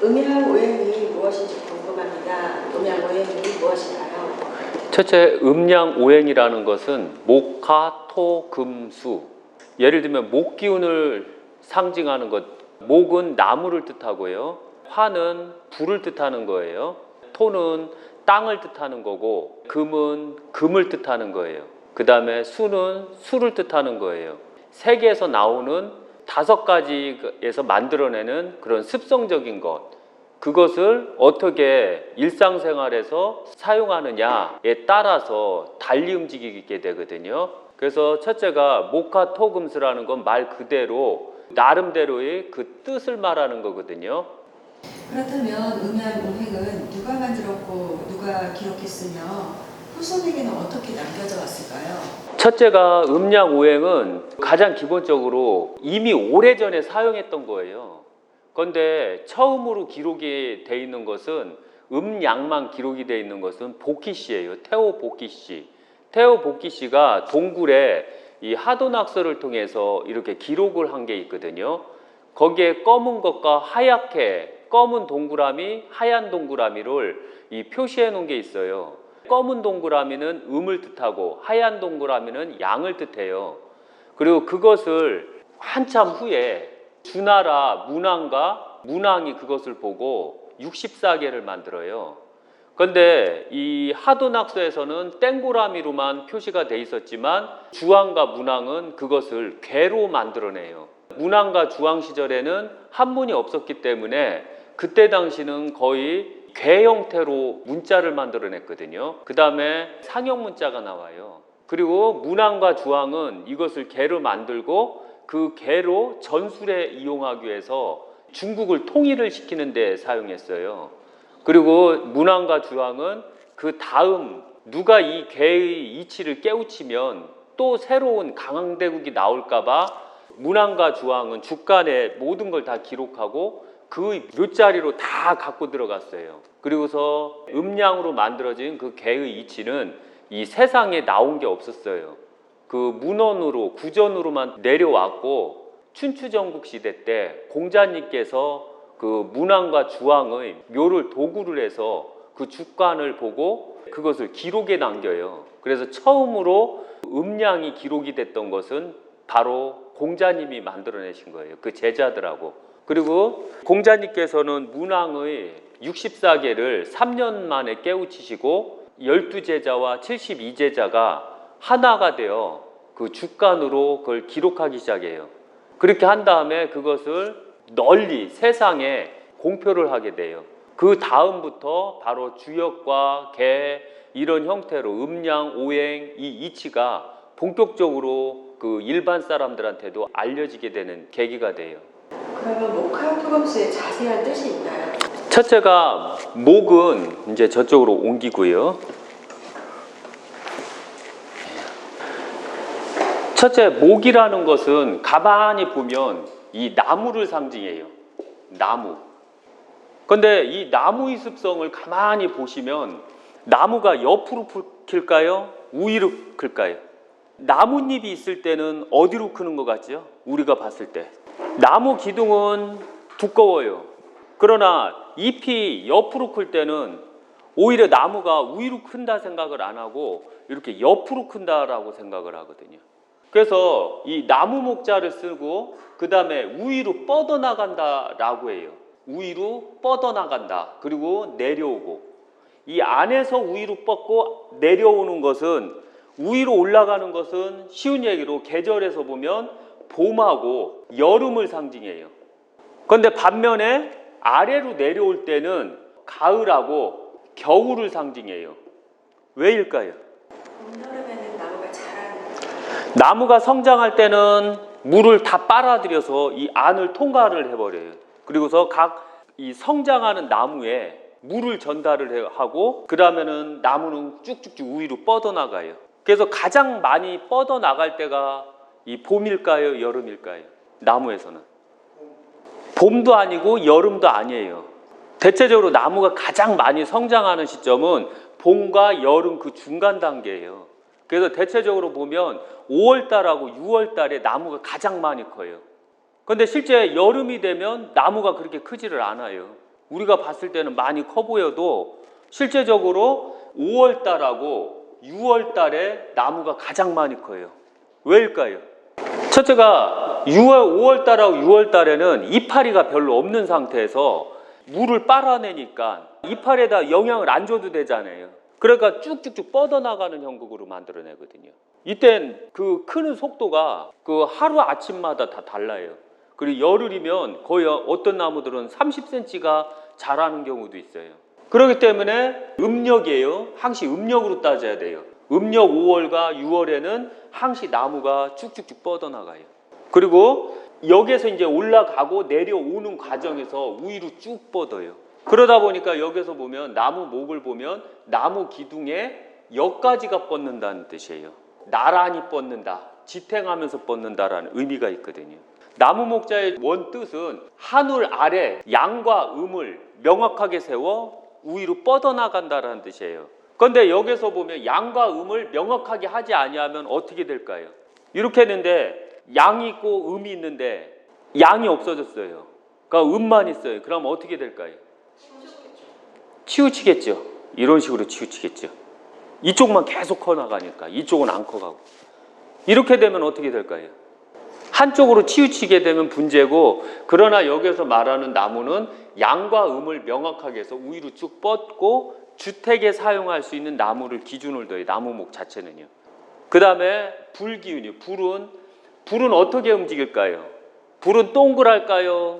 음양오행이 무엇인지 궁금합니다. 음양오행이 무엇인가요? 첫째, 음양오행이라는 것은 목, 토, 금, 수. 예를 들면 목기운을 상징하는 것. 목은 나무를 뜻하고요. 화는 불을 뜻하는 거예요. 토는 땅을 뜻하는 거고, 금은 금을 뜻하는 거예요. 그 다음에 수는 수를 뜻하는 거예요. 세계에서 나오는 5가지에서 만들어내는 그런 습성적인 것, 그것을 어떻게 일상생활에서 사용하느냐에 따라서 달리 움직이게 되거든요. 그래서 첫째가 목화토금수라는 건 말 그대로 나름대로의 그 뜻을 말하는 거거든요. 그렇다면 음양오행은 누가 만들었고 누가 기록했으며 후손에게는 어떻게 남겨져 왔을까요? 첫째가 음양오행은 가장 기본적으로 이미 오래전에 사용했던 거예요. 그런데 처음으로 기록이 돼 있는 것은 음양만 기록이 돼 있는 것은 보키씨예요. 태오 보키씨. 태오 보키씨가 동굴에 이 하도낙서를 통해서 이렇게 기록을 한 게 있거든요. 거기에 검은 것과 하얗게 검은 동그라미, 하얀 동그라미를 이 표시해 놓은 게 있어요. 검은 동그라미는 음을 뜻하고 하얀 동그라미는 양을 뜻해요. 그리고 그것을 한참 후에 주나라 문왕과 문왕이 그것을 보고 64개를 만들어요. 그런데 이 하도낙서에서는 땡고라미로만 표시가 돼 있었지만 주왕과 문왕은 그것을 괴로 만들어내요. 문왕과 주왕 시절에는 한문이 없었기 때문에 그때 당시는 거의 괴 형태로 문자를 만들어냈거든요. 그 다음에 상형 문자가 나와요. 그리고 문왕과 주왕은 이것을 괴로 만들고 그 괴로 전술에 이용하기 위해서 중국을 통일을 시키는 데 사용했어요. 그리고 문왕과 주왕은 그 다음 누가 이 괴의 이치를 깨우치면 또 새로운 강대국이 나올까봐 문왕과 주왕은 주간에 모든 걸 다 기록하고 그 묘자리로 다 갖고 들어갔어요. 그리고서 음양으로 만들어진 그 괴의 이치는 이 세상에 나온 게 없었어요. 그 문헌으로 구전으로만 내려왔고 춘추전국 시대 때 공자님께서 그 문왕과 주왕의 묘를 도구를 해서 그 주간을 보고 그것을 기록에 남겨요. 그래서 처음으로 음양이 기록이 됐던 것은 바로 공자님이 만들어내신 거예요. 그 제자들하고. 그리고 공자님께서는 문왕의 64개를 3년 만에 깨우치시고 12제자와 72제자가 하나가 되어 그 주간으로 그걸 기록하기 시작해요. 그렇게 한 다음에 그것을 널리 세상에 공표를 하게 돼요. 그 다음부터 바로 주역과 개 이런 형태로 음양, 오행, 이 이치가 본격적으로 그 일반 사람들한테도 알려지게 되는 계기가 돼요. 그러면 목화토금수의 자세한 뜻이 있나요? 첫째가 목은 이제 저쪽으로 옮기고요. 첫째, 목이라는 것은 가만히 보면 이 나무를 상징해요. 나무. 그런데 이 나무의 습성을 가만히 보시면 나무가 옆으로 클까요? 우위로 클까요? 나뭇잎이 있을 때는 어디로 크는 것 같죠? 우리가 봤을 때. 나무 기둥은 두꺼워요. 그러나 잎이 옆으로 클 때는 오히려 나무가 우위로 큰다 생각을 안 하고 이렇게 옆으로 큰다라고 생각을 하거든요. 그래서 이 나무 목자를 쓰고 그 다음에 우위로 뻗어나간다라고 해요. 우위로 뻗어나간다. 그리고 내려오고. 이 안에서 우위로 뻗고 내려오는 것은 우위로 올라가는 것은 쉬운 얘기로 계절에서 보면 봄하고 여름을 상징해요. 그런데 반면에 아래로 내려올 때는 가을하고 겨울을 상징해요. 왜일까요? 봄여름에는 나무가 자라는 나무가 성장할 때는 물을 다 빨아들여서 이 안을 통과를 해버려요. 그리고서 각 이 성장하는 나무에 물을 전달을 하고 그러면은 나무는 쭉쭉쭉 위로 뻗어나가요. 그래서 가장 많이 뻗어나갈 때가 이 봄일까요? 여름일까요? 나무에서는 봄도 아니고 여름도 아니에요. 대체적으로 나무가 가장 많이 성장하는 시점은 봄과 여름 그 중간 단계예요. 그래서 대체적으로 보면 5월달하고 6월달에 나무가 가장 많이 커요. 그런데 실제 여름이 되면 나무가 그렇게 크지를 않아요. 우리가 봤을 때는 많이 커 보여도 실제적으로 5월 달하고 6월 달에 나무가 가장 많이 커요. 왜일까요? 첫째가 5월 달하고 6월 달에는 이파리가 별로 없는 상태에서 물을 빨아내니까 이파리에다 영향을 안 줘도 되잖아요. 그러니까 쭉쭉쭉 뻗어나가는 형국으로 만들어내거든요. 이땐 그 크는 속도가 그 하루 아침마다 다 달라요. 그리고 열흘이면 거의 어떤 나무들은 30cm가 자라는 경우도 있어요. 그렇기 때문에 음력이에요. 항시 음력으로 따져야 돼요. 음력 5월과 6월에는 항시 나무가 쭉쭉쭉 뻗어나가요. 그리고 여기에서 이제 올라가고 내려오는 과정에서 위로 쭉 뻗어요. 그러다 보니까 여기서 보면 나무 목을 보면 나무 기둥에 여기까지가 뻗는다는 뜻이에요. 나란히 뻗는다, 지탱하면서 뻗는다라는 의미가 있거든요. 나무 목자의 원 뜻은 하늘 아래 양과 음을 명확하게 세워 위로 뻗어나간다라는 뜻이에요. 그런데 여기서 보면 양과 음을 명확하게 하지 아니하면 어떻게 될까요? 이렇게 했는데 양이 있고 음이 있는데 양이 없어졌어요. 그러니까 음만 있어요. 그럼 어떻게 될까요? 치우치겠죠. 이런 식으로 치우치겠죠. 이쪽만 계속 커나가니까 이쪽은 안 커가고. 이렇게 되면 어떻게 될까요? 한쪽으로 치우치게 되면 문제고, 그러나 여기서 말하는 나무는 양과 음을 명확하게 해서 위로 쭉 뻗고 주택에 사용할 수 있는 나무를 기준을 둬요. 나무목 자체는요. 그 다음에 불기운이요. 불은 어떻게 움직일까요? 불은 동그랄까요?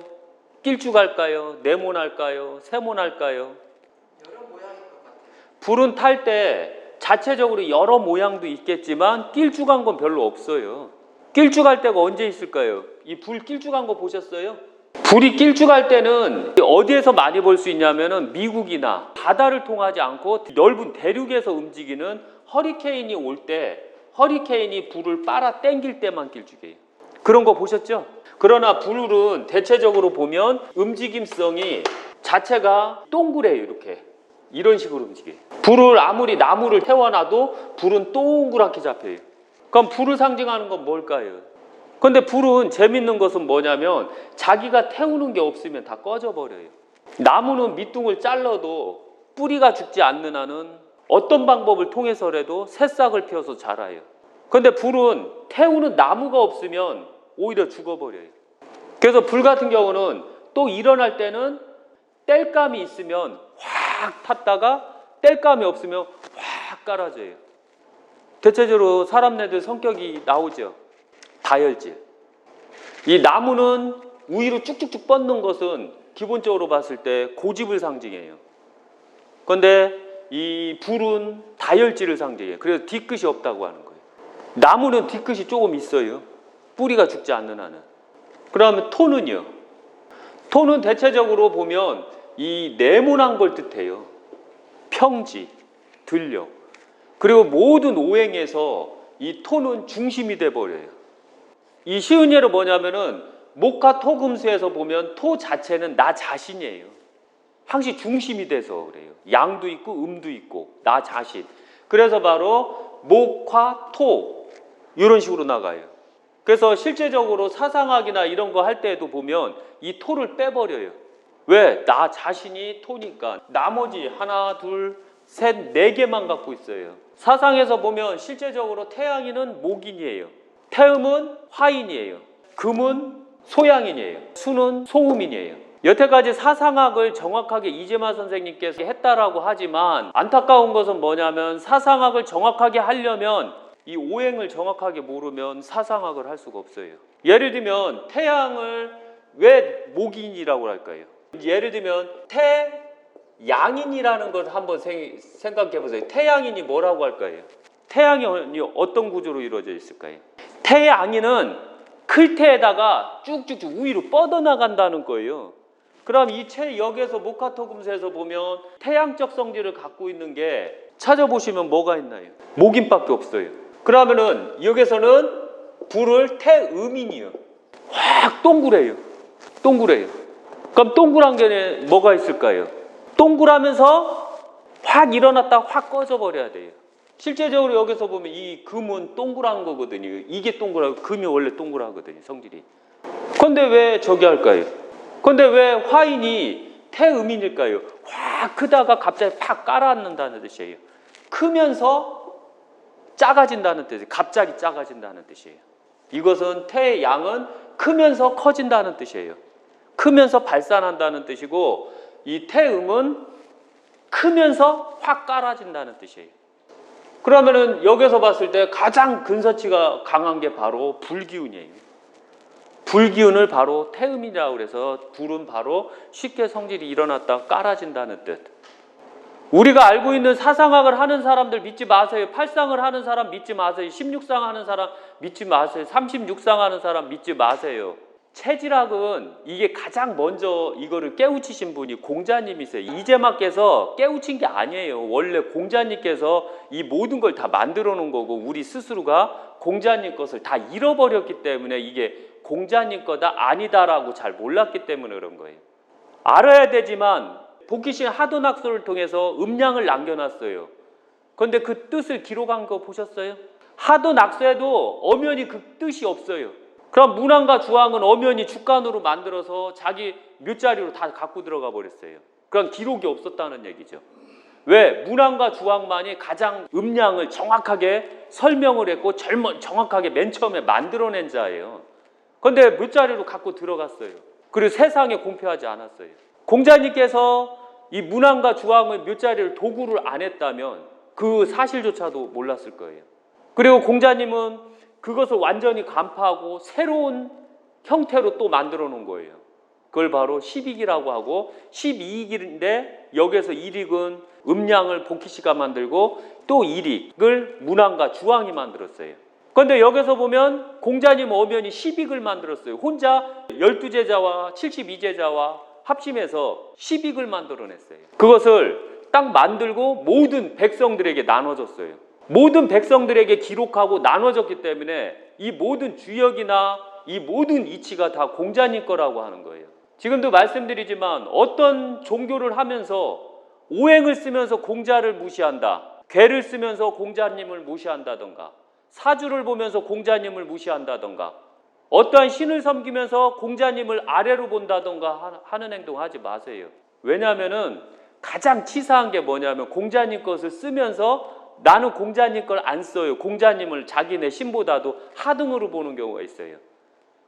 길쭉할까요? 네모날까요? 세모날까요? 여러 모양일 것 같아요. 불은 탈 때 자체적으로 여러 모양도 있겠지만 길쭉한 건 별로 없어요. 길쭉할 때가 언제 있을까요? 이 불 길쭉한 거 보셨어요? 불이 길쭉할 때는 어디에서 많이 볼 수 있냐면은 미국이나 바다를 통하지 않고 넓은 대륙에서 움직이는 허리케인이 올 때, 허리케인이 불을 빨아 당길 때만 길쭉해요. 그런 거 보셨죠? 그러나 불은 대체적으로 보면 움직임성이 자체가 동그래요. 이렇게 이런 식으로 움직여요. 불을 아무리 나무를 태워놔도 불은 동그랗게 잡혀요. 그럼 불을 상징하는 건 뭘까요? 근데 불은 재밌는 것은 뭐냐면 자기가 태우는 게 없으면 다 꺼져버려요. 나무는 밑둥을 잘라도 뿌리가 죽지 않는 한은 어떤 방법을 통해서라도 새싹을 피워서 자라요. 근데 불은 태우는 나무가 없으면 오히려 죽어버려요. 그래서 불 같은 경우는 또 일어날 때는 땔감이 있으면 확 탔다가 땔감이 없으면 확 깔아져요. 대체적으로 사람네들 성격이 나오죠. 다혈질. 이 나무는 위로 쭉쭉쭉 뻗는 것은 기본적으로 봤을 때 고집을 상징해요. 그런데 이 불은 다혈질을 상징해요. 그래서 뒤끝이 없다고 하는 거예요. 나무는 뒤끝이 조금 있어요. 뿌리가 죽지 않는 한은. 그러면 토는요. 토는 대체적으로 보면 이 네모난 걸 뜻해요. 평지, 들녘. 그리고 모든 오행에서 이 토는 중심이 돼버려요. 이 쉬운 예로 뭐냐면은 목화 토금수에서 보면 토 자체는 나 자신이에요. 항시 중심이 돼서 그래요. 양도 있고 음도 있고 나 자신. 그래서 바로 목화 토 이런 식으로 나가요. 그래서 실제적으로 사상학이나 이런 거 할 때에도 보면 이 토를 빼버려요. 왜? 나 자신이 토니까 나머지 하나, 둘, 셋, 네 개만 갖고 있어요. 사상에서 보면 실제적으로 태양인은 목인이에요. 태음은 화인이에요. 금은 소양인이에요. 수는 소음인이에요. 여태까지 사상학을 정확하게 이재만 선생님께서 했다라고 하지만 안타까운 것은 뭐냐면 사상학을 정확하게 하려면 이 오행을 정확하게 모르면 사상학을 할 수가 없어요. 예를 들면 태양을 왜 목인이라고 할까요? 예를 들면 태양인이라는 걸 한번 생각해 보세요. 태양인이 뭐라고 할까요? 태양이 어떤 구조로 이루어져 있을까요? 태양인은 클테에다가 쭉쭉쭉 위로 뻗어나간다는 거예요. 그럼 이 여기에서 목화토금수에서 보면 태양적 성질을 갖고 있는 게 찾아보시면 뭐가 있나요? 목인밖에 없어요. 그러면은 여기서는 불을 태음인이요. 확 동그래요. 동그래요. 그럼 동그란 게 뭐가 있을까요? 동그라면서 확 일어났다 확 꺼져버려야 돼요. 실제적으로 여기서 보면 이 금은 동그란 거거든요. 이게 동그라고, 금이 원래 동그라거든요, 성질이. 근데 왜 저기 할까요? 근데 왜 화인이 태음인일까요? 확 크다가 갑자기 팍 깔아앉는다는 뜻이에요. 크면서 작아진다는 뜻이에요. 갑자기 작아진다는 뜻이에요. 이것은 태의 양은 크면서 커진다는 뜻이에요. 크면서 발산한다는 뜻이고, 이 태음은 크면서 확 깔아진다는 뜻이에요. 그러면은 여기서 봤을 때 가장 근서치가 강한 게 바로 불기운이에요. 불기운을 바로 태음이라고 그래서 불은 바로 쉽게 성질이 일어났다 깔아진다는 뜻. 우리가 알고 있는 사상학을 하는 사람들 믿지 마세요. 8상을 하는 사람 믿지 마세요. 16상 하는 사람 믿지 마세요. 36상 하는 사람 믿지 마세요. 체질학은 이게 가장 먼저 이거를 깨우치신 분이 공자님이세요. 이재막께서 깨우친 게 아니에요. 원래 공자님께서 이 모든 걸 다 만들어 놓은 거고, 우리 스스로가 공자님 것을 다 잃어버렸기 때문에 이게 공자님 거다 아니다라고 잘 몰랐기 때문에 그런 거예요. 알아야 되지만 복희신 하도낙서를 통해서 음량을 남겨놨어요. 그런데 그 뜻을 기록한 거 보셨어요? 하도낙서에도 엄연히 그 뜻이 없어요. 그럼 문왕과 주왕은 엄연히 주간으로 만들어서 자기 묘자리로 다 갖고 들어가 버렸어요. 그럼 기록이 없었다는 얘기죠. 왜? 문왕과 주왕만이 가장 음량을 정확하게 설명을 했고 정확하게 맨 처음에 만들어낸 자예요. 그런데 묘자리로 갖고 들어갔어요. 그리고 세상에 공표하지 않았어요. 공자님께서 이 문왕과 주왕의 묘자리를 도구를 안 했다면 그 사실조차도 몰랐을 거예요. 그리고 공자님은 그것을 완전히 간파하고 새로운 형태로 또 만들어 놓은 거예요. 그걸 바로 12기라고 하고, 12기인데 여기서 1익은 음량을 복희씨가 만들고 또 1익을 문왕과 주왕이 만들었어요. 그런데 여기서 보면 공자님 엄연히 10익을 만들었어요. 혼자 12제자와 72제자와 합심해서 10익을 만들어냈어요. 그것을 딱 만들고 모든 백성들에게 나눠줬어요. 모든 백성들에게 기록하고 나눠졌기 때문에 이 모든 주역이나 이 모든 이치가 다 공자님 거라고 하는 거예요. 지금도 말씀드리지만 어떤 종교를 하면서 오행을 쓰면서 공자를 무시한다, 괴를 쓰면서 공자님을 무시한다던가, 사주를 보면서 공자님을 무시한다던가, 어떠한 신을 섬기면서 공자님을 아래로 본다던가 하는 행동 하지 마세요. 왜냐하면은 가장 치사한 게 뭐냐면 공자님 것을 쓰면서 나는 공자님 걸 안 써요. 공자님을 자기네 신보다도 하등으로 보는 경우가 있어요.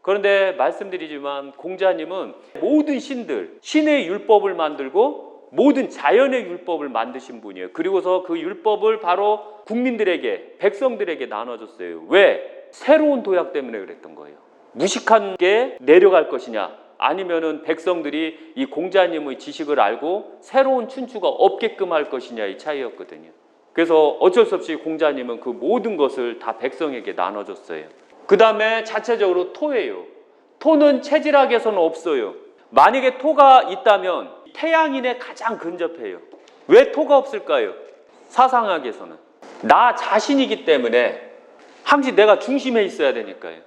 그런데 말씀드리지만 공자님은 모든 신들, 신의 율법을 만들고 모든 자연의 율법을 만드신 분이에요. 그리고서 그 율법을 바로 국민들에게, 백성들에게 나눠줬어요. 왜? 새로운 도약 때문에 그랬던 거예요. 무식한 게 내려갈 것이냐, 아니면은 백성들이 이 공자님의 지식을 알고 새로운 춘추가 없게끔 할 것이냐의 차이였거든요. 그래서 어쩔 수 없이 공자님은 그 모든 것을 다 백성에게 나눠줬어요. 그 다음에 자체적으로 토예요. 토는 체질학에서는 없어요. 만약에 토가 있다면 태양인에 가장 근접해요. 왜 토가 없을까요? 사상학에서는 나 자신이기 때문에 항상 내가 중심에 있어야 되니까요.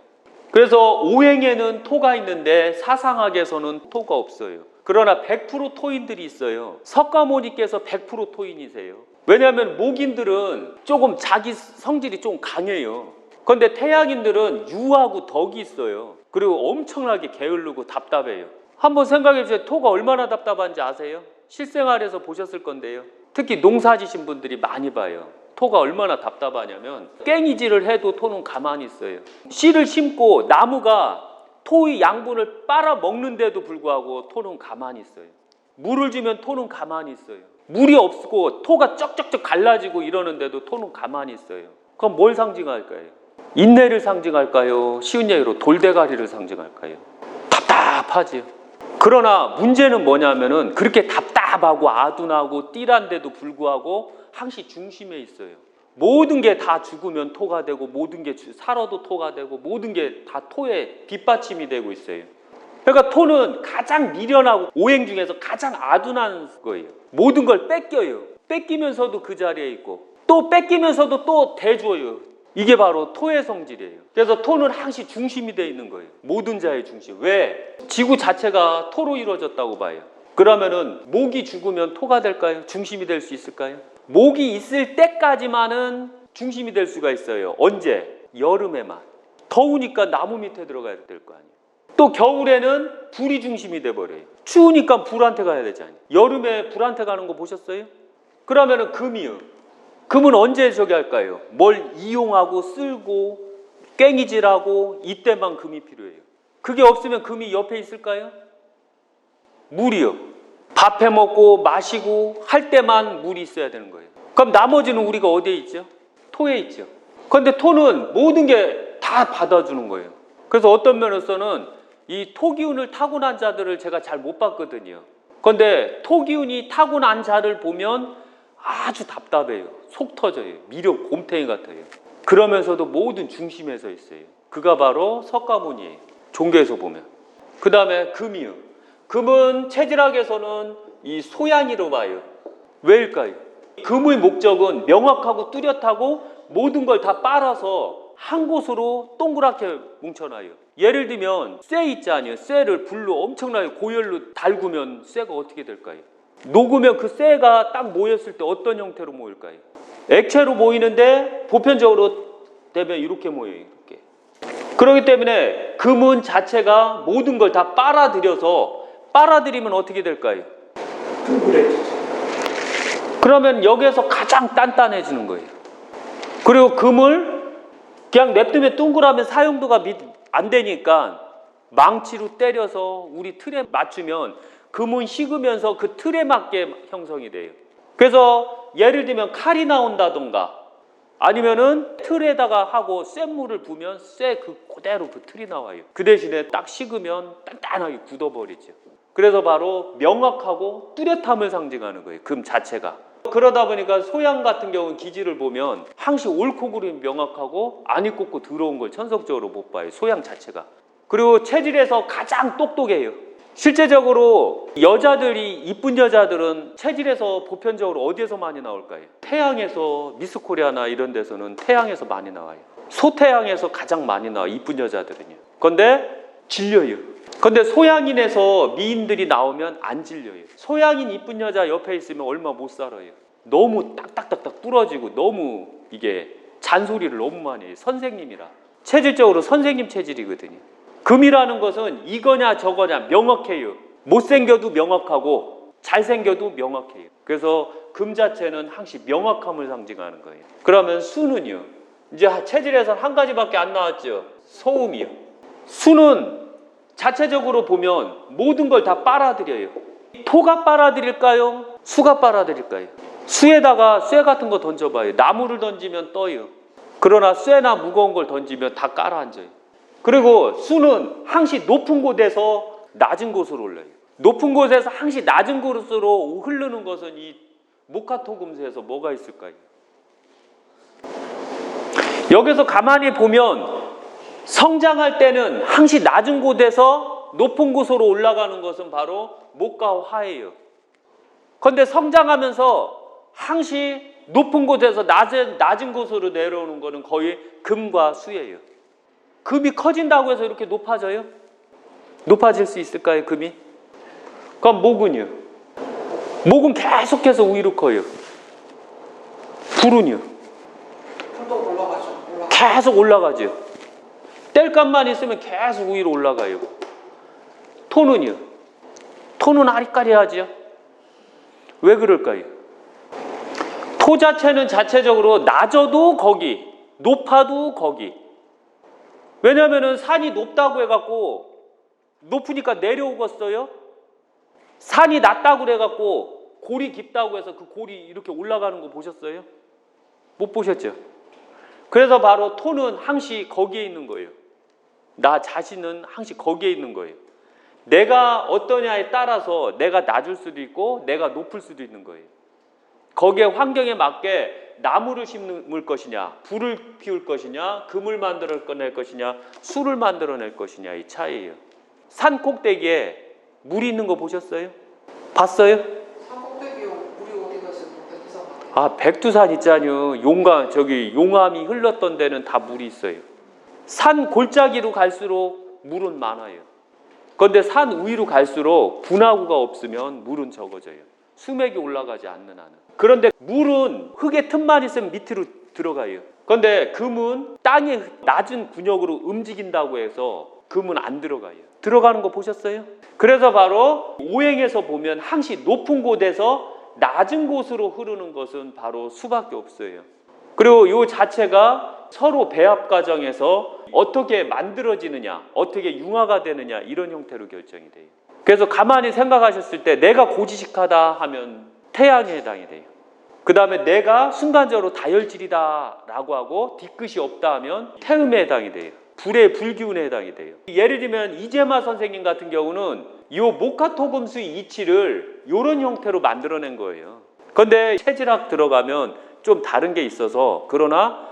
그래서 오행에는 토가 있는데 사상학에서는 토가 없어요. 그러나 100% 토인들이 있어요. 석가모니께서 100% 토인이세요. 왜냐하면 목인들은 조금 자기 성질이 좀 강해요. 그런데 태양인들은 유하고 덕이 있어요. 그리고 엄청나게 게으르고 답답해요. 한번 생각해 보세요. 토가 얼마나 답답한지 아세요? 실생활에서 보셨을 건데요. 특히 농사 지신 분들이 많이 봐요. 토가 얼마나 답답하냐면 깽이질을 해도 토는 가만히 있어요. 씨를 심고 나무가 토의 양분을 빨아먹는데도 불구하고 토는 가만히 있어요. 물을 주면 토는 가만히 있어요. 물이 없고 토가 쩍쩍쩍 갈라지고 이러는데도 토는 가만히 있어요. 그럼 뭘 상징할까요? 인내를 상징할까요? 쉬운 얘기로 돌대가리를 상징할까요? 답답하지요. 그러나 문제는 뭐냐면은 그렇게 답답하고 아둔하고 띠란데도 불구하고 항시 중심에 있어요. 모든 게 다 죽으면 토가 되고, 모든 게 살아도 토가 되고, 모든 게 다 토의 뒷받침이 되고 있어요. 그러니까 토는 가장 미련하고 오행 중에서 가장 아둔한 거예요. 모든 걸 뺏겨요. 뺏기면서도 그 자리에 있고, 또 뺏기면서도 또 대줘요. 이게 바로 토의 성질이에요. 그래서 토는 항시 중심이 되어 있는 거예요. 모든 자의 중심. 왜? 지구 자체가 토로 이루어졌다고 봐요. 그러면은 목이 죽으면 토가 될까요? 중심이 될 수 있을까요? 목이 있을 때까지만은 중심이 될 수가 있어요. 언제? 여름에만. 더우니까 나무 밑에 들어가야 될 거 아니에요. 또 겨울에는 불이 중심이 돼버려요. 추우니까 불한테 가야 되잖아요. 여름에 불한테 가는 거 보셨어요? 그러면은 금이요. 금은 언제 저기 할까요? 뭘 이용하고 쓸고 꽹이질하고 이때만 금이 필요해요. 그게 없으면 금이 옆에 있을까요? 물이요. 밥 해 먹고 마시고 할 때만 물이 있어야 되는 거예요. 그럼 나머지는 우리가 어디에 있죠? 토에 있죠. 그런데 토는 모든 게 다 받아주는 거예요. 그래서 어떤 면에서는 이 토기운을 타고난 자들을 제가 잘 못 봤거든요. 그런데 토기운이 타고난 자를 보면 아주 답답해요. 속 터져요. 미력 곰탱이 같아요. 그러면서도 모든 중심에 서 있어요. 그가 바로 석가모니예요. 종교에서 보면. 그 다음에 금이요. 금은 체질학에서는 이 소양이로 봐요. 왜일까요? 금의 목적은 명확하고 뚜렷하고 모든 걸 다 빨아서 한 곳으로 동그랗게 뭉쳐놔요. 예를 들면 쇠 있지 않아요? 쇠를 불로 엄청나게 고열로 달구면 쇠가 어떻게 될까요? 녹으면 그 쇠가 딱 모였을 때 어떤 형태로 모일까요? 액체로 모이는데 보편적으로 되면 이렇게 모여요. 이렇게. 그렇기 때문에 금은 자체가 모든 걸 다 빨아들여서 빨아들이면 어떻게 될까요? 둥그레지죠. 그러면 여기에서 가장 단단해지는 거예요. 그리고 금을 그냥 냅두면 동그라면 사용도가 안 되니까 망치로 때려서 우리 틀에 맞추면 금은 식으면서 그 틀에 맞게 형성이 돼요. 그래서 예를 들면 칼이 나온다던가 아니면은 틀에다가 하고 쇳물을 부으면 쇠 그대로 그 틀이 나와요. 그 대신에 딱 식으면 단단하게 굳어버리죠. 그래서 바로 명확하고 뚜렷함을 상징하는 거예요. 금 자체가. 그러다 보니까 소양 같은 경우는 기질을 보면 항시 옳고 그름이 명확하고 안 익고 더러운 걸 천성적으로 못 봐요. 소양 자체가. 그리고 체질에서 가장 똑똑해요. 실제적으로 여자들이 이쁜 여자들은 체질에서 보편적으로 어디에서 많이 나올까요? 태양에서 미스코리아나 이런 데서는 태양에서 많이 나와요. 소태양에서 가장 많이 나와요. 이쁜 여자들은요. 그런데 질려요. 근데 소양인에서 미인들이 나오면 안 질려요. 소양인 이쁜 여자 옆에 있으면 얼마 못 살아요. 너무 딱딱딱딱 부러지고 너무 이게 잔소리를 너무 많이 해요. 선생님이라. 체질적으로 선생님 체질이거든요. 금이라는 것은 이거냐 저거냐 명확해요. 못생겨도 명확하고 잘생겨도 명확해요. 그래서 금 자체는 항시 명확함을 상징하는 거예요. 그러면 수는요. 이제 체질에서 한 가지밖에 안 나왔죠. 소음이요. 수는 자체적으로 보면 모든 걸 다 빨아들여요. 토가 빨아들일까요? 수가 빨아들일까요? 수에다가 쇠 같은 거 던져봐요. 나무를 던지면 떠요. 그러나 쇠나 무거운 걸 던지면 다 깔아앉아요. 그리고 수는 항시 높은 곳에서 낮은 곳으로 올라요. 높은 곳에서 항시 낮은 곳으로 흐르는 것은 이 목화토금수에서 뭐가 있을까요? 여기서 가만히 보면 성장할 때는 항시 낮은 곳에서 높은 곳으로 올라가는 것은 바로 목과 화예요. 그런데 성장하면서 항시 높은 곳에서 낮은 곳으로 내려오는 것은 거의 금과 수예요. 금이 커진다고 해서 이렇게 높아져요? 높아질 수 있을까요, 금이? 그럼 목은요? 목은 계속해서 위로 커요. 불은요? 불도 올라가죠. 계속 올라가죠. 뗄감만 있으면 계속 위로 올라가요. 토는요? 토는 아리까리하죠. 왜 그럴까요? 토 자체는 자체적으로 낮아도 거기, 높아도 거기. 왜냐하면 산이 높다고 해갖고 높으니까 내려오겠어요? 산이 낮다고 해갖고 골이 깊다고 해서 그 골이 이렇게 올라가는 거 보셨어요? 못 보셨죠? 그래서 바로 토는 항시 거기에 있는 거예요. 나 자신은 항시 거기에 있는 거예요. 내가 어떠냐에 따라서 내가 낮을 수도 있고 내가 높을 수도 있는 거예요. 거기에 환경에 맞게 나무를 심을 것이냐, 불을 피울 것이냐, 금을 만들어낼 것이냐, 수를 만들어낼 것이냐 이 차이예요. 산 꼭대기에 물이 있는 거 보셨어요? 봤어요? 산 꼭대기요. 물이 어디 가서 백두산 같아요. 아, 백두산 있잖아요. 용암이 흘렀던 데는 다 물이 있어요. 산 골짜기로 갈수록 물은 많아요. 그런데 산 위로 갈수록 분화구가 없으면 물은 적어져요. 수맥이 올라가지 않는 한은. 그런데 물은 흙의 틈만 있으면 밑으로 들어가요. 그런데 금은 땅의 낮은 군역으로 움직인다고 해서 금은 안 들어가요. 들어가는 거 보셨어요? 그래서 바로 오행에서 보면 항시 높은 곳에서 낮은 곳으로 흐르는 것은 바로 수밖에 없어요. 그리고 이 자체가 서로 배합 과정에서 어떻게 만들어지느냐, 어떻게 융화가 되느냐 이런 형태로 결정이 돼요. 그래서 가만히 생각하셨을 때 내가 고지식하다 하면 태양에 해당이 돼요. 그 다음에 내가 순간적으로 다혈질이다 라고 하고 뒤끝이 없다 하면 태음에 해당이 돼요. 불의 불기운에 해당이 돼요. 예를 들면 이재마 선생님 같은 경우는 이 목화토금수의 이치를 이런 형태로 만들어낸 거예요. 그런데 체질학 들어가면 좀 다른 게 있어서, 그러나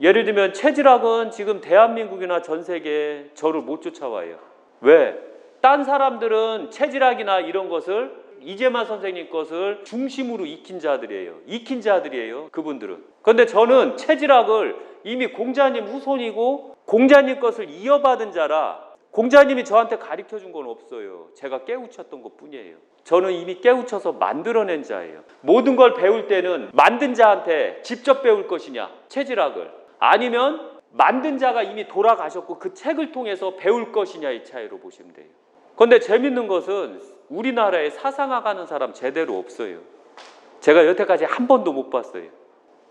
예를 들면 체질학은 지금 대한민국이나 전 세계에 저를 못 쫓아와요. 왜? 딴 사람들은 체질학이나 이런 것을 이재만 선생님 것을 중심으로 익힌 자들이에요. 그분들은. 그런데 저는 체질학을 이미 공자님 후손이고 공자님 것을 이어받은 자라 공자님이 저한테 가르쳐 준 건 없어요. 제가 깨우쳤던 것 뿐이에요. 저는 이미 깨우쳐서 만들어낸 자예요. 모든 걸 배울 때는 만든 자한테 직접 배울 것이냐, 체질학을, 아니면 만든 자가 이미 돌아가셨고 그 책을 통해서 배울 것이냐의 차이로 보시면 돼요. 그런데 재밌는 것은 우리나라에 사상학 하는 사람 제대로 없어요. 제가 여태까지 한 번도 못 봤어요.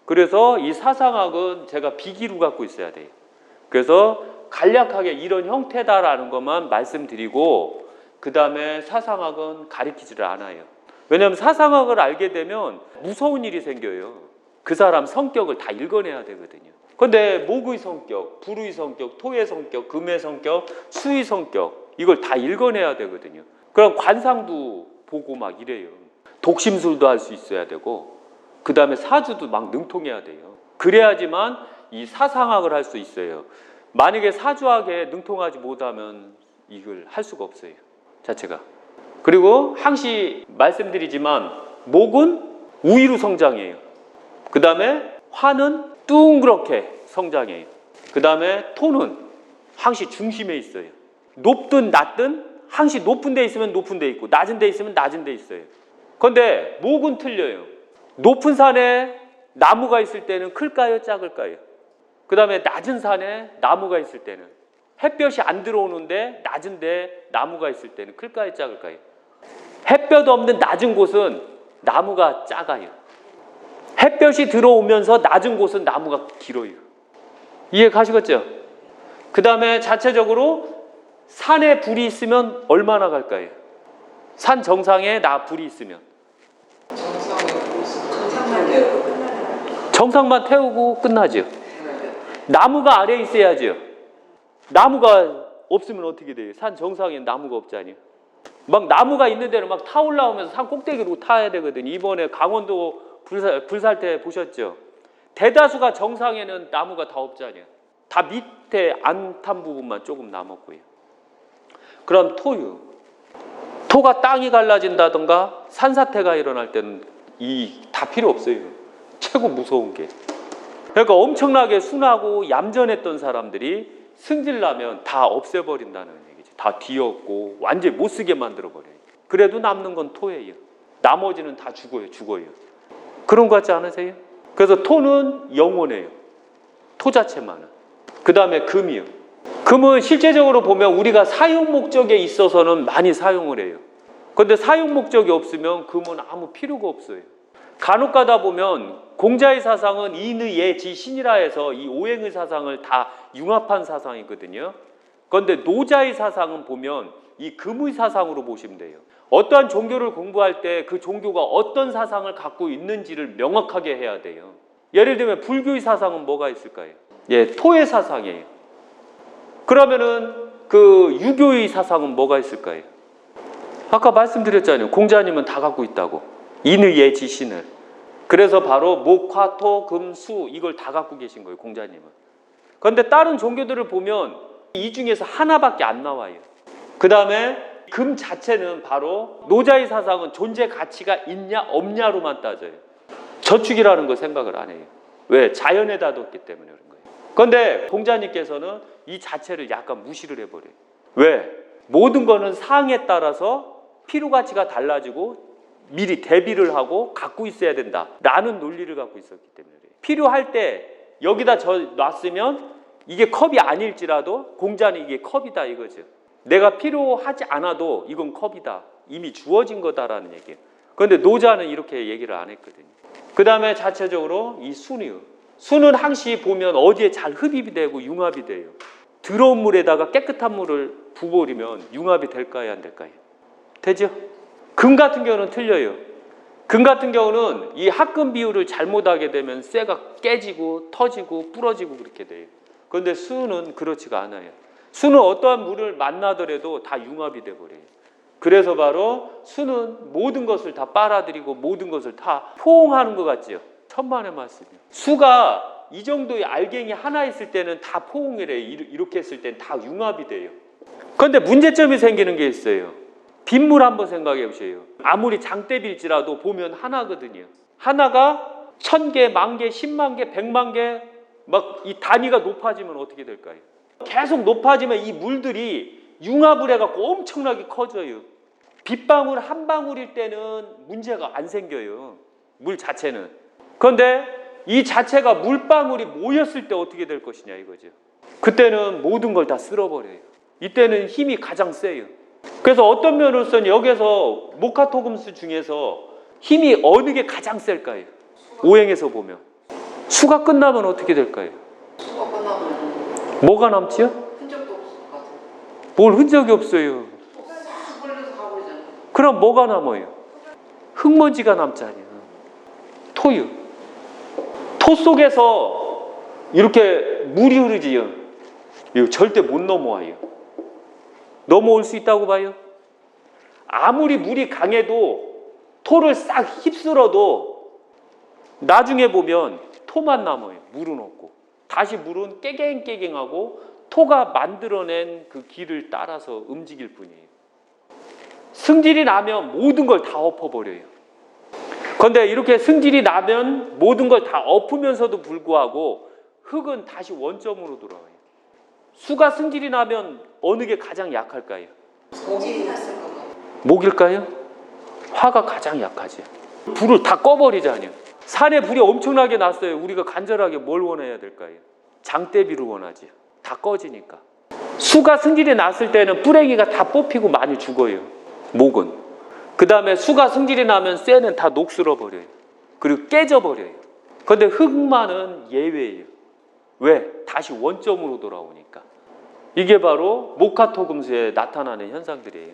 그래서 이 사상학은 제가 비기로 갖고 있어야 돼요. 그래서 간략하게 이런 형태다라는 것만 말씀드리고, 그 다음에 사상학은 가리키지를 않아요. 왜냐하면 사상학을 알게 되면 무서운 일이 생겨요. 그 사람 성격을 다 읽어내야 되거든요. 그런데 목의 성격, 불의 성격, 토의 성격, 금의 성격, 수의 성격, 이걸 다 읽어내야 되거든요. 그럼 관상도 보고 막 이래요. 독심술도 할 수 있어야 되고, 그 다음에 사주도 막 능통해야 돼요. 그래야지만 이 사상학을 할 수 있어요. 만약에 사주학에 능통하지 못하면 이걸 할 수가 없어요, 자체가. 그리고 항시 말씀드리지만 목은 우위로 성장해요. 그 다음에 화는 둥그렇게 성장해요. 그 다음에 토는 항시 중심에 있어요. 높든 낮든 항시 높은 데 있으면 높은 데 있고 낮은 데 있으면 낮은 데 있어요. 그런데 목은 틀려요. 높은 산에 나무가 있을 때는 클까요, 작을까요? 그 다음에 낮은 산에 나무가 있을 때는, 햇볕이 안 들어오는데 낮은데 나무가 있을 때는 클까요, 작을까요? 햇볕 없는 낮은 곳은 나무가 작아요. 햇볕이 들어오면서 낮은 곳은 나무가 길어요. 이해 가시겠죠? 그 다음에 자체적으로 산에 불이 있으면 얼마나 갈까요? 산 정상에 불이 있으면 정상만 태우고 끝나죠. 나무가 아래에 있어야죠. 나무가 없으면 어떻게 돼요? 산 정상에 나무가 없잖아요. 막 나무가 있는 데는 막 타 올라오면서 산 꼭대기로 타야 되거든요. 이번에 강원도 불살 때 보셨죠? 대다수가 정상에는 나무가 다 없잖아요. 다 밑에 안 탄 부분만 조금 남았고요. 그럼 토유. 토가 땅이 갈라진다던가 산사태가 일어날 때는 다 필요 없어요. 최고 무서운 게. 그러니까 엄청나게 순하고 얌전했던 사람들이 승질나면 다 없애버린다는 얘기지. 다 뒤엎고 완전히 못쓰게 만들어버려요. 그래도 남는 건 토예요. 나머지는 다 죽어요. 그런 거 같지 않으세요? 그래서 토는 영원해요. 토 자체만은. 그 다음에 금이요. 금은 실제적으로 보면 우리가 사용 목적에 있어서는 많이 사용을 해요. 그런데 사용 목적이 없으면 금은 아무 필요가 없어요. 간혹 가다 보면 공자의 사상은 인의 예지 신이라 해서 이 오행의 사상을 다 융합한 사상이거든요. 그런데 노자의 사상은 보면 이 금의 사상으로 보시면 돼요. 어떠한 종교를 공부할 때 그 종교가 어떤 사상을 갖고 있는지를 명확하게 해야 돼요. 예를 들면 불교의 사상은 뭐가 있을까요? 토의 사상이에요. 그러면은 그 유교의 사상은 뭐가 있을까요? 아까 말씀드렸잖아요. 공자님은 다 갖고 있다고. 인의 예지 신을. 그래서 바로 목, 화, 토, 금, 수 이걸 다 갖고 계신 거예요, 공자님은. 그런데 다른 종교들을 보면 이 중에서 하나밖에 안 나와요. 그 다음에 금 자체는 바로 노자의 사상은 존재 가치가 있냐 없냐로만 따져요. 저축이라는 거 생각을 안 해요. 왜? 자연에다 뒀기 때문에 그런 거예요. 그런데 공자님께서는 이 자체를 약간 무시를 해버려요. 왜? 모든 거는 상에 따라서 필요 가치가 달라지고 미리 대비를 하고 갖고 있어야 된다라는 논리를 갖고 있었기 때문에 그래요. 필요할 때 여기다 놨으면 이게 컵이 아닐지라도 공자는 이게 컵이다 이거죠. 내가 필요하지 않아도 이건 컵이다. 이미 주어진 거다라는 얘기예요. 그런데 노자는 이렇게 얘기를 안 했거든요. 그 다음에 자체적으로 이 순이요. 순은 항시 보면 어디에 잘 흡입이 되고 융합이 돼요. 더러운 물에다가 깨끗한 물을 부어버리면 융합이 될까요? 안 될까요? 되죠? 금 같은 경우는 틀려요. 금 같은 경우는 이 합금 비율을 잘못하게 되면 쇠가 깨지고 터지고 부러지고 그렇게 돼요. 그런데 수는 그렇지가 않아요. 수는 어떠한 물을 만나더라도 다 융합이 돼버려요. 그래서 바로 수는 모든 것을 다 빨아들이고 모든 것을 다 포옹하는 것 같죠. 천만의 말씀이에요. 수가 이 정도의 알갱이 하나 있을 때는 다 포옹을 해요. 이렇게 했을 때는 다 융합이 돼요. 그런데 문제점이 생기는 게 있어요. 빗물 한번 생각해 보세요. 아무리 장대비일지라도 보면 하나거든요. 하나가 1000개, 10,000개, 10만 개, 100만 개 막 이 단위가 높아지면 어떻게 될까요? 계속 높아지면 이 물들이 융합을 해갖고 엄청나게 커져요. 빗방울 한 방울일 때는 문제가 안 생겨요. 물 자체는. 그런데 이 자체가 물방울이 모였을 때 어떻게 될 것이냐 이거죠. 그때는 모든 걸 다 쓸어버려요. 이때는 힘이 가장 세요. 그래서 어떤 면으로서는 여기서 모카토금수 중에서 힘이 어느 게 가장 셀까요? 오행에서 보면. 수가 끝나면 어떻게 될까요? 수가 끝나면 뭐가 남지요? 흔적도 없을 것 같아요. 뭘 흔적이 없어요. 싹 걸려서 가버리잖아요. 그럼 뭐가 남아요? 흙먼지가 남잖아요. 토유. 토 속에서 이렇게 물이 흐르지요. 이거 절대 못 넘어와요. 넘어올 수 있다고 봐요? 아무리 물이 강해도 토를 싹 휩쓸어도 나중에 보면 토만 남아요. 물은 없고. 다시 물은 깨갱깨갱하고 토가 만들어낸 그 길을 따라서 움직일 뿐이에요. 승질이 나면 모든 걸 다 엎어버려요. 그런데 이렇게 승질이 나면 모든 걸 다 엎으면서도 불구하고 흙은 다시 원점으로 돌아와요. 수가 승질이 나면 어느 게 가장 약할까요? 목이 났을 것 같아요. 목일까요? 화가 가장 약하죠. 불을 다 꺼버리잖아요. 산에 불이 엄청나게 났어요. 우리가 간절하게 뭘 원해야 될까요? 장대비를 원하지. 다 꺼지니까. 수가 승질이 났을 때는 뿌랭이가 다 뽑히고 많이 죽어요. 목은. 그 다음에 수가 승질이 나면 쇠는 다 녹슬어버려요. 그리고 깨져버려요. 그런데 흙만은 예외예요. 왜? 다시 원점으로 돌아오니까. 이게 바로 모카토금수에 나타나는 현상들이에요.